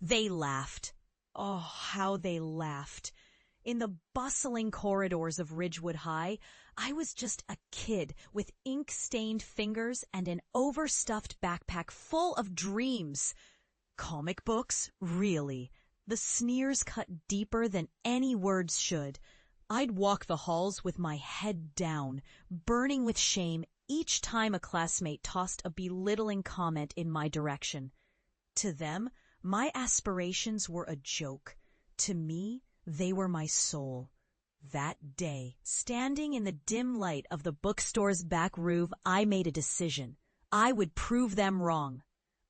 They laughed. Oh, how they laughed. In the bustling corridors of Ridgewood High, I was just a kid with ink-stained fingers and an overstuffed backpack full of dreams. Comic books? Really? The sneers cut deeper than any words should. I'd walk the halls with my head down, burning with shame each time a classmate tossed a belittling comment in my direction. To them, my aspirations were a joke. To me, they were my soul. That day, standing in the dim light of the bookstore's back roof, I made a decision. I would prove them wrong.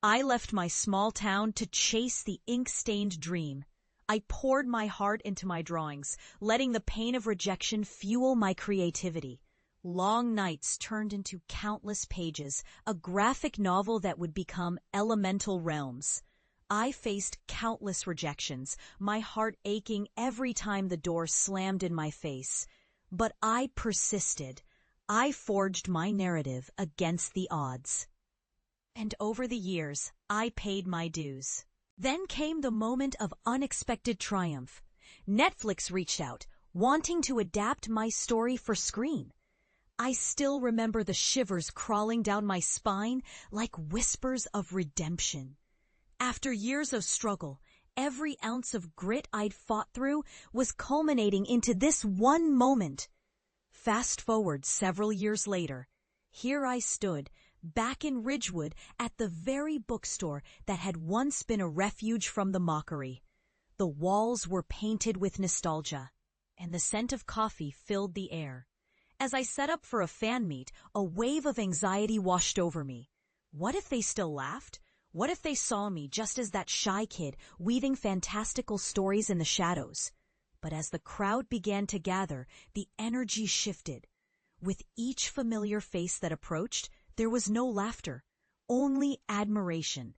I left my small town to chase the ink-stained dream. I poured my heart into my drawings, letting the pain of rejection fuel my creativity. Long nights turned into countless pages, a graphic novel that would become Elemental Realms. I faced countless rejections, my heart aching every time the door slammed in my face. But I persisted. I forged my narrative against the odds. And over the years, I paid my dues. Then came the moment of unexpected triumph. Netflix reached out, wanting to adapt my story for screen. I still remember the shivers crawling down my spine like whispers of redemption. After years of struggle, every ounce of grit I'd fought through was culminating into this one moment. Fast forward several years later, here I stood, back in Ridgewood at the very bookstore that had once been a refuge from the mockery. The walls were painted with nostalgia, and the scent of coffee filled the air. As I set up for a fan meet, a wave of anxiety washed over me. What if they still laughed? What if they saw me just as that shy kid weaving fantastical stories in the shadows? But as the crowd began to gather, the energy shifted. With each familiar face that approached, there was no laughter, only admiration.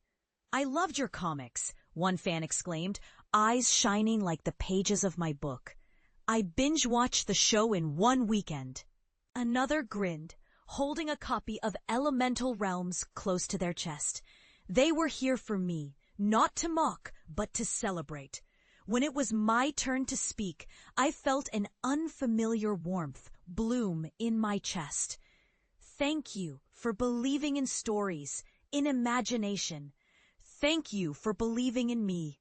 "I loved your comics," one fan exclaimed, eyes shining like the pages of my book. "I binge-watched the show in one weekend." Another grinned, holding a copy of Elemental Realms close to their chest. They were here for me, not to mock, but to celebrate. When it was my turn to speak, I felt an unfamiliar warmth bloom in my chest. Thank you for believing in stories, in imagination. Thank you for believing in me.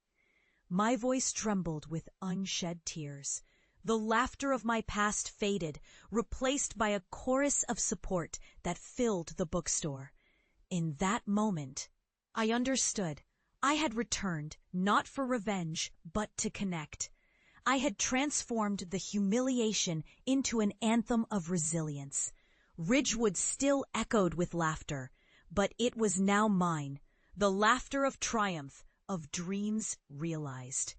My voice trembled with unshed tears. The laughter of my past faded, replaced by a chorus of support that filled the bookstore. In that moment, I understood. I had returned, not for revenge, but to connect. I had transformed the humiliation into an anthem of resilience. Ridgewood still echoed with laughter, but it was now mine, the laughter of triumph, of dreams realized.